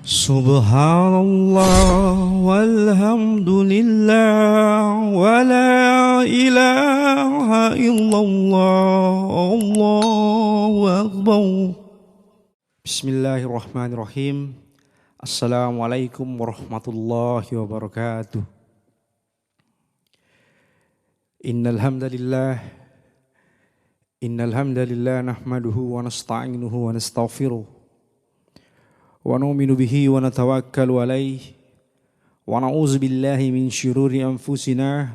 Subhanallah walhamdulillah wa la ilaha illallah Allahu akbar. Bismillahirrahmanirrahim. Assalamualaikum warahmatullahi wabarakatuh. Innal hamdalillah nahmaduhu wa nasta'inuhu wa nastaghfiruh wa nu'minu bihi wa natawakkalu alayhi wa na'udzu billahi min syururi anfusina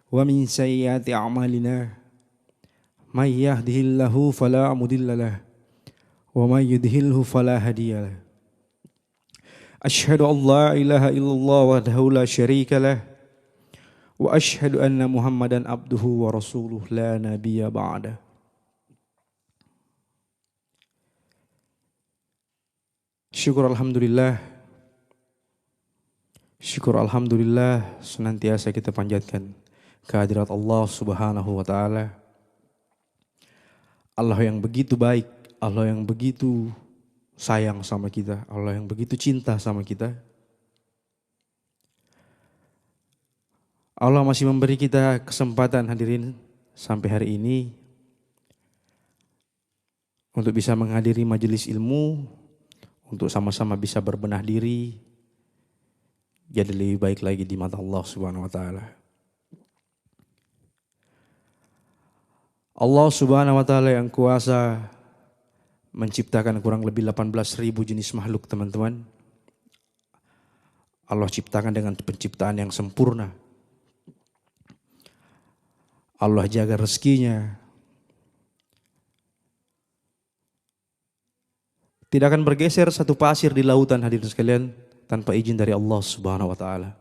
wa min sayyiati a'malina may yahdihillahu fala mudilla lahu wa may yudhlilhu fala hadiya lahu. Asyhadu an la ilaha illallah wahdahu la syarika lahu wa asyhadu anna Muhammadan abduhu wa rasuluh la nabiyya ba'da. Syukur Alhamdulillah senantiasa kita panjatkan kehadirat Allah Subhanahu wa Ta'ala. Allah yang begitu baik, Allah yang begitu sayang sama kita, Allah yang begitu cinta sama kita. Allah masih memberi kita kesempatan hadirin sampai hari ini untuk bisa menghadiri majelis ilmu, untuk sama-sama bisa berbenah diri jadi lebih baik lagi di mata Allah Subhanahu wa Ta'ala. Allah Subhanahu wa Ta'ala yang kuasa menciptakan kurang lebih 18.000 jenis makhluk, teman-teman. Allah ciptakan dengan penciptaan yang sempurna. Allah jaga rezekinya. Tidak akan bergeser satu pasir di lautan, hadirin sekalian, tanpa izin dari Allah Subhanahu wa Ta'ala.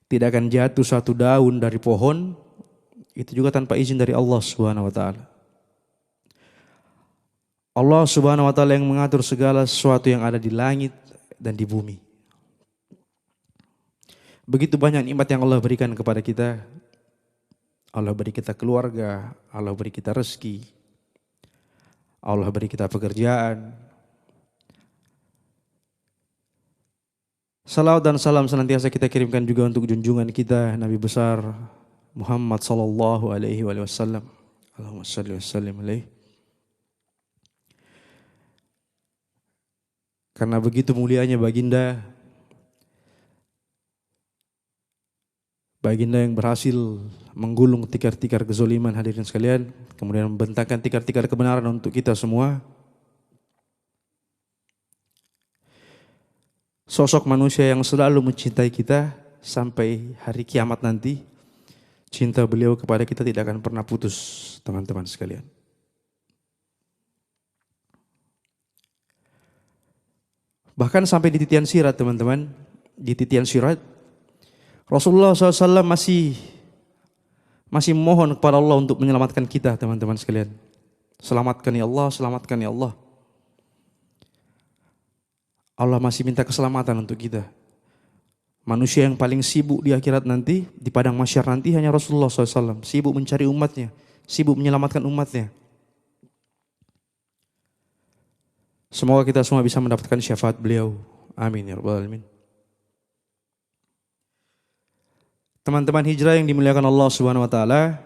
Tidak akan jatuh satu daun dari pohon, itu juga tanpa izin dari Allah Subhanahu wa Ta'ala. Allah Subhanahu wa Ta'ala yang mengatur segala sesuatu yang ada di langit dan di bumi. Begitu banyak nikmat yang Allah berikan kepada kita. Allah beri kita keluarga, Allah beri kita rezeki, Allah beri kita pekerjaan. Salawat dan salam senantiasa kita kirimkan juga untuk junjungan kita Nabi besar Muhammad sallallahu alaihi wasallam. Allahumma shalli wa sallim alaihi. Karena begitu mulianya baginda yang berhasil menggulung tikar-tikar kezoliman, hadirin sekalian, kemudian membentangkan tikar-tikar kebenaran untuk kita semua. Sosok manusia yang selalu mencintai kita sampai hari kiamat nanti. Cinta beliau kepada kita tidak akan pernah putus, teman-teman sekalian. Bahkan sampai di titian sirat, teman-teman, di titian sirat Rasulullah SAW masih mohon kepada Allah untuk menyelamatkan kita, teman-teman sekalian. Selamatkan ya Allah, selamatkan ya Allah. Allah masih minta keselamatan untuk kita. Manusia yang paling sibuk di akhirat nanti, di padang mahsyar nanti hanya Rasulullah SAW. Sibuk mencari umatnya, sibuk menyelamatkan umatnya. Semoga kita semua bisa mendapatkan syafaat beliau. Amin ya rabbal alamin. Teman-teman hijrah yang dimuliakan Allah Subhanahu wa Ta'ala,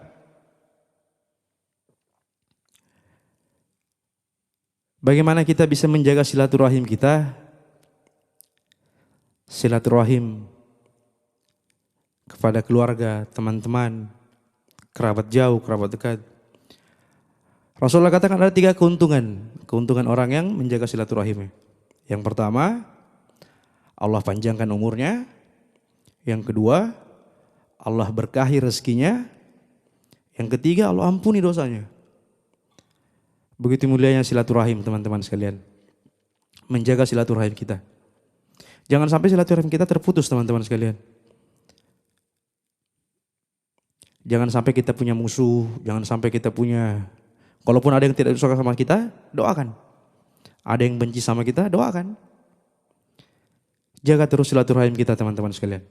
bagaimana kita bisa menjaga silaturahim kita? Silaturahim kepada keluarga, teman-teman, kerabat jauh, kerabat dekat. Rasulullah katakan ada 3 keuntungan orang yang menjaga silaturahimnya. Yang pertama, Allah panjangkan umurnya. Yang kedua, Allah berkahi rezekinya. Yang ketiga, Allah ampuni dosanya. Begitu mulianya silaturahim, teman-teman sekalian. Menjaga silaturahim kita. Jangan sampai silaturahim kita terputus, teman-teman sekalian. Jangan sampai kita punya musuh, jangan sampai kita punya, kalaupun ada yang tidak suka sama kita, doakan. Ada yang benci sama kita, doakan. Jaga terus silaturahim kita, teman-teman sekalian.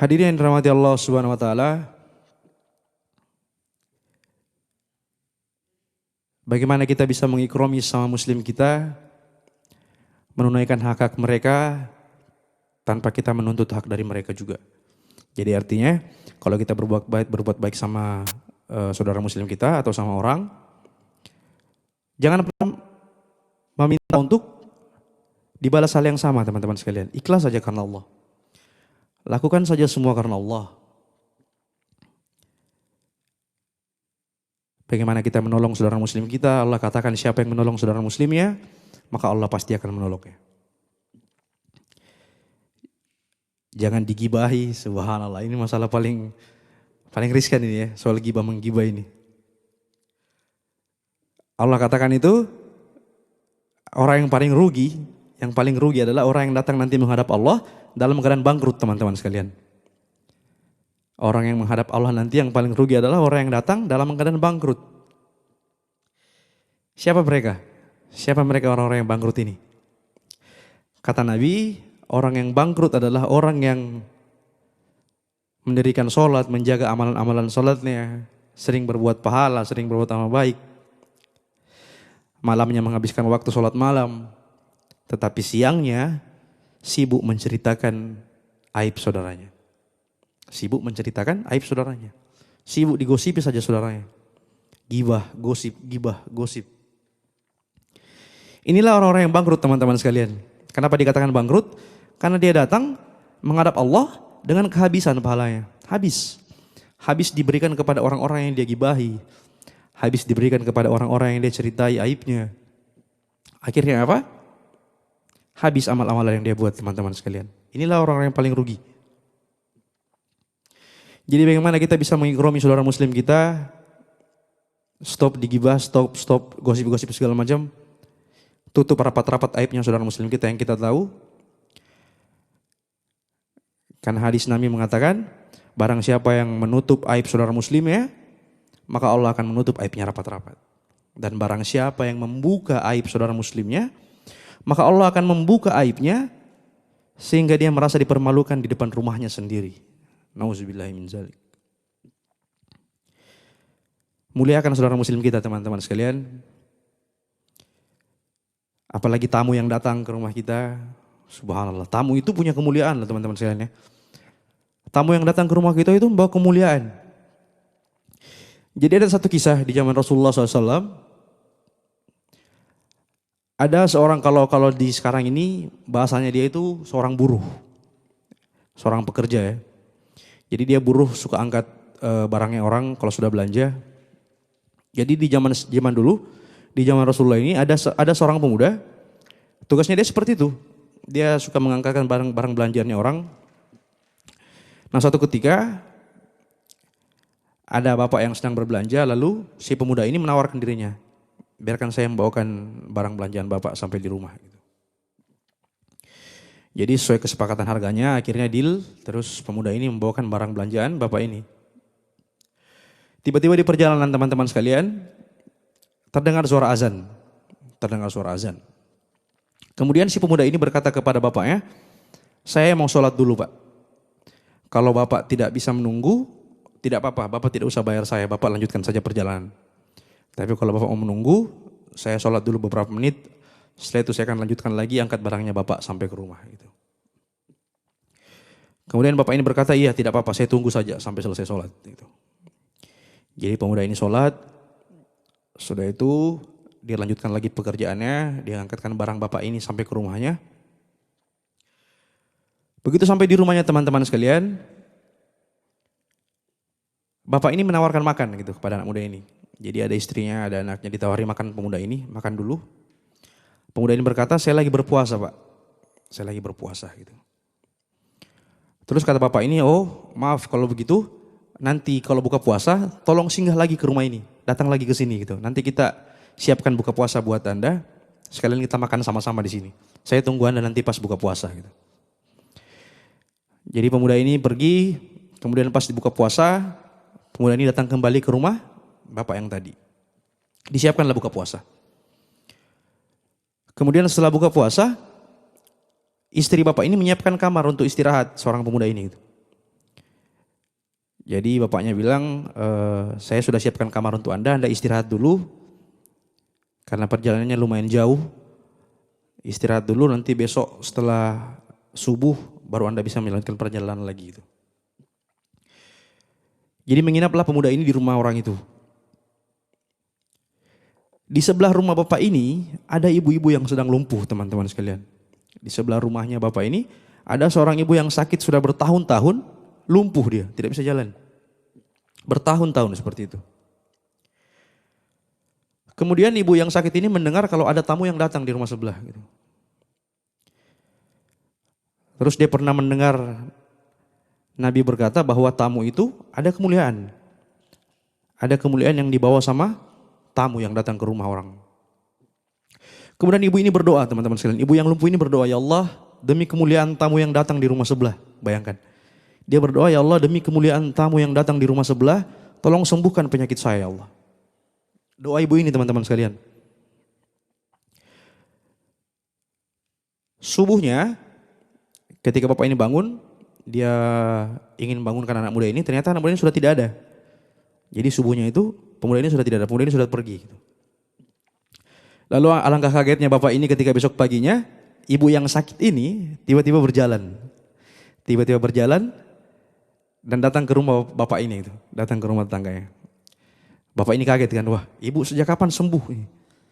Hadirin yang dirahmati Allah Subhanahu wa Ta'ala, Bagaimana kita bisa mengikrami sama muslim kita, menunaikan hak-hak mereka tanpa kita menuntut hak dari mereka juga. Jadi artinya kalau kita berbuat baik sama saudara muslim kita atau sama orang, jangan pernah meminta untuk dibalas hal yang sama, teman-teman sekalian. Ikhlas saja karena Allah. Lakukan saja semua karena Allah. Bagaimana kita menolong saudara muslim kita, Allah katakan siapa yang menolong saudara muslimnya, maka Allah pasti akan menolongnya. Jangan digibahi, subhanallah. Ini masalah paling riskan ini ya, soal gibah menggibah ini. Allah katakan itu, orang yang paling rugi adalah orang yang datang nanti menghadap Allah dalam keadaan bangkrut, teman-teman sekalian. Orang yang menghadap Allah nanti yang paling rugi adalah orang yang datang dalam keadaan bangkrut. Siapa mereka? Siapa mereka orang-orang yang bangkrut ini? Kata Nabi, orang yang bangkrut adalah orang yang mendirikan sholat, menjaga amalan-amalan sholatnya, sering berbuat pahala, sering berbuat amal baik. Malamnya menghabiskan waktu sholat malam, tetapi siangnya sibuk menceritakan aib saudaranya. Sibuk menceritakan aib saudaranya. Sibuk digosipi saja saudaranya. Gibah, gosip. Inilah orang-orang yang bangkrut, teman-teman sekalian. Kenapa dikatakan bangkrut? Karena dia datang menghadap Allah dengan kehabisan pahalanya. Habis diberikan kepada orang-orang yang dia gibahi. Habis diberikan kepada orang-orang yang dia ceritai aibnya. Akhirnya apa? Habis amal-amalan yang dia buat, teman-teman sekalian. Inilah orang-orang yang paling rugi. Jadi bagaimana kita bisa mengikrami saudara muslim kita, stop digibah, stop gosip-gosip segala macam, tutup rapat-rapat aibnya saudara muslim kita yang kita tahu. Kan hadis Nabi mengatakan, barang siapa yang menutup aib saudara muslimnya, maka Allah akan menutup aibnya rapat-rapat. Dan barang siapa yang membuka aib saudara muslimnya, maka Allah akan membuka aibnya sehingga dia merasa dipermalukan di depan rumahnya sendiri. Nauzubillahi min dzalik. Muliakan saudara muslim kita, teman-teman sekalian. Apalagi tamu yang datang ke rumah kita, subhanallah. Tamu itu punya kemuliaan, teman-teman sekalian ya. Tamu yang datang ke rumah kita itu membawa kemuliaan. Jadi ada satu kisah di zaman Rasulullah SAW. Ada seorang, kalau di sekarang ini bahasanya dia itu seorang buruh, seorang pekerja ya. Jadi dia buruh, suka angkat barangnya orang kalau sudah belanja. Jadi di zaman dulu, di zaman Rasulullah ini ada seorang pemuda, tugasnya dia seperti itu. Dia suka mengangkatkan barang belanjaannya orang. Nah suatu ketika ada bapak yang sedang berbelanja, lalu si pemuda ini menawarkan dirinya, biarkan saya membawakan barang belanjaan bapak sampai di rumah. Jadi sesuai kesepakatan harganya, akhirnya deal, terus pemuda ini membawakan barang belanjaan bapak ini. Tiba-tiba di perjalanan, teman-teman sekalian, terdengar suara azan. Kemudian si pemuda ini berkata kepada bapaknya, saya mau sholat dulu pak. Kalau bapak tidak bisa menunggu, tidak apa-apa, bapak tidak usah bayar saya, bapak lanjutkan saja perjalanan. Tapi kalau bapak mau menunggu, saya sholat dulu beberapa menit, setelah itu saya akan lanjutkan lagi angkat barangnya bapak sampai ke rumah. Gitu. Kemudian bapak ini berkata, iya tidak apa-apa, saya tunggu saja sampai selesai sholat. Gitu. Jadi pemuda ini sholat, sudah itu dia lanjutkan lagi pekerjaannya, dia angkatkan barang bapak ini sampai ke rumahnya. Begitu sampai di rumahnya, teman-teman sekalian, bapak ini menawarkan makan gitu kepada anak muda ini. Jadi ada istrinya, ada anaknya, ditawari makan pemuda ini, makan dulu. Pemuda ini berkata, saya lagi berpuasa pak, saya lagi berpuasa gitu. Terus kata bapak ini, oh maaf kalau begitu, nanti kalau buka puasa, tolong singgah lagi ke rumah ini, datang lagi ke sini gitu. Nanti kita siapkan buka puasa buat Anda, sekalian kita makan sama-sama di sini. Saya tunggu Anda nanti pas buka puasa gitu. Jadi pemuda ini pergi, kemudian pas dibuka puasa, pemuda ini datang kembali ke rumah bapak yang tadi. Disiapkanlah buka puasa. Kemudian setelah buka puasa, istri bapak ini menyiapkan kamar untuk istirahat seorang pemuda ini. Jadi bapaknya bilang, saya sudah siapkan kamar untuk Anda istirahat dulu. karena perjalanannya lumayan jauh. Istirahat dulu, nanti besok setelah subuh baru Anda bisa melanjutkan perjalanan lagi itu. Jadi menginaplah pemuda ini di rumah orang itu. Di sebelah rumah bapak ini ada ibu-ibu yang sedang lumpuh, teman-teman sekalian. Di sebelah rumahnya bapak ini ada seorang ibu yang sakit sudah bertahun-tahun, lumpuh dia, tidak bisa jalan. Bertahun-tahun seperti itu. Kemudian ibu yang sakit ini mendengar kalau ada tamu yang datang di rumah sebelah. Gitu. Terus dia pernah mendengar Nabi berkata bahwa tamu itu ada kemuliaan. Ada kemuliaan yang dibawa sama tamu yang datang ke rumah orang. Kemudian ibu ini berdoa, teman-teman sekalian. Ibu yang lumpuh ini berdoa, ya Allah, demi kemuliaan tamu yang datang di rumah sebelah. Bayangkan. Dia berdoa, ya Allah, demi kemuliaan tamu yang datang di rumah sebelah, tolong sembuhkan penyakit saya, ya Allah. Doa ibu ini, teman-teman sekalian. Subuhnya, ketika bapak ini bangun, dia ingin bangunkan anak muda ini, ternyata anak muda ini sudah tidak ada. Jadi subuhnya itu pemuda ini sudah tidak ada, pemuda ini sudah pergi. Lalu alangkah kagetnya bapak ini ketika besok paginya, ibu yang sakit ini tiba-tiba berjalan. Tiba-tiba berjalan dan datang ke rumah bapak ini, datang ke rumah tetangganya. Bapak ini kaget kan, wah ibu sejak kapan sembuh?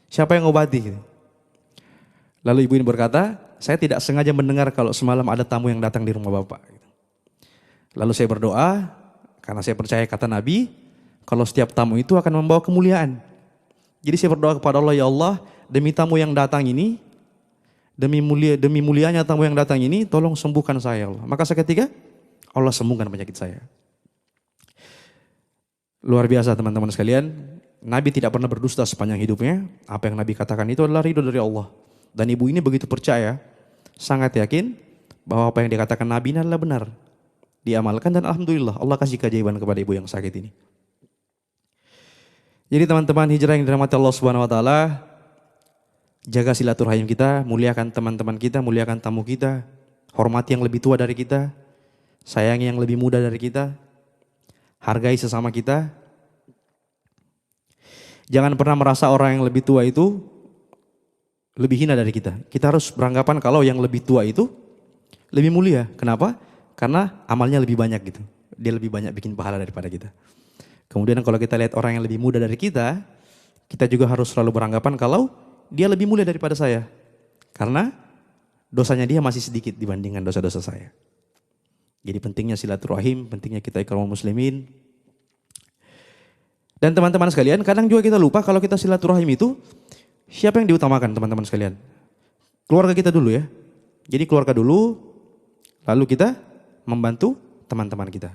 Siapa yang ngobati? Lalu ibu ini berkata, saya tidak sengaja mendengar kalau semalam ada tamu yang datang di rumah bapak. Lalu saya berdoa, karena saya percaya kata Nabi, kalau setiap tamu itu akan membawa kemuliaan. Jadi saya berdoa kepada Allah, ya Allah, demi tamu yang datang ini, demi mulianya tamu yang datang ini, tolong sembuhkan saya, Allah. Maka seketika Allah sembuhkan penyakit saya. Luar biasa teman-teman sekalian, Nabi tidak pernah berdusta sepanjang hidupnya. Apa yang Nabi katakan itu adalah ridho dari Allah. Dan ibu ini begitu percaya, sangat yakin bahwa apa yang dikatakan Nabi ini adalah benar. Diamalkan dan alhamdulillah Allah kasih keajaiban kepada ibu yang sakit ini. Jadi teman-teman hijrah yang dirahmati Allah Subhanahu wa taala, jaga silaturahim kita, muliakan teman-teman kita, muliakan tamu kita, hormati yang lebih tua dari kita, sayangi yang lebih muda dari kita, hargai sesama kita. Jangan pernah merasa orang yang lebih tua itu lebih hina dari kita. Kita harus beranggapan kalau yang lebih tua itu lebih mulia. Kenapa? Karena amalnya lebih banyak gitu. Dia lebih banyak bikin pahala daripada kita. Kemudian kalau kita lihat orang yang lebih muda dari kita juga harus selalu beranggapan kalau dia lebih mulia daripada saya. Karena dosanya dia masih sedikit dibandingkan dosa-dosa saya. Jadi pentingnya silaturahim, pentingnya kita ikramul muslimin. Dan teman-teman sekalian, kadang juga kita lupa kalau kita silaturahim itu, siapa yang diutamakan teman-teman sekalian? Keluarga kita dulu ya. Jadi keluarga dulu, lalu kita membantu teman-teman kita.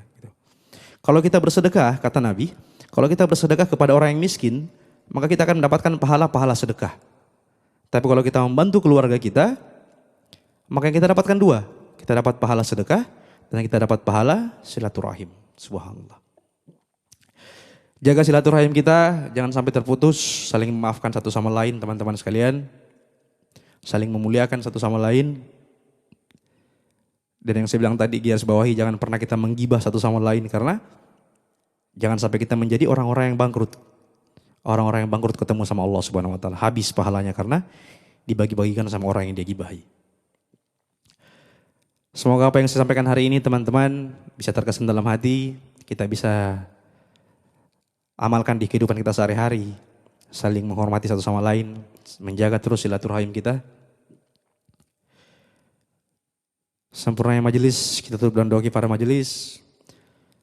Kalau kita bersedekah, kata Nabi, kalau kita bersedekah kepada orang yang miskin, maka kita akan mendapatkan pahala-pahala sedekah. Tapi kalau kita membantu keluarga kita, maka yang kita dapatkan dua. Kita dapat pahala sedekah, dan kita dapat pahala silaturahim. Subhanallah. Jaga silaturahim kita, jangan sampai terputus, saling memaafkan satu sama lain teman-teman sekalian. Saling memuliakan satu sama lain. Dan yang saya bilang tadi, garis bawahi, jangan pernah kita menggibah satu sama lain karena jangan sampai kita menjadi orang-orang yang bangkrut. Orang-orang yang bangkrut ketemu sama Allah Subhanahu wa taala, habis pahalanya karena dibagi-bagikan sama orang yang dia gibahi. Semoga apa yang saya sampaikan hari ini teman-teman bisa terkesan dalam hati, kita bisa amalkan di kehidupan kita sehari-hari, saling menghormati satu sama lain, menjaga terus silaturahim kita. Sempurnanya majelis, kita tutup dengan doa pada majelis.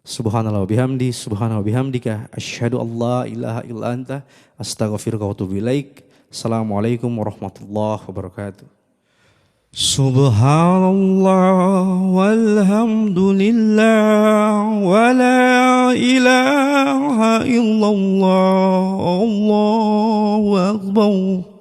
Subhanallah wa bihamdi, subhanallah wa bihamdika, asyhadu an la ilaha illa anta, astaghfiruka wa atubu ilaik. Assalamualaikum warahmatullahi wabarakatuh. Subhanallah walhamdulillah wa la ilaha illallah, Allahu akbar.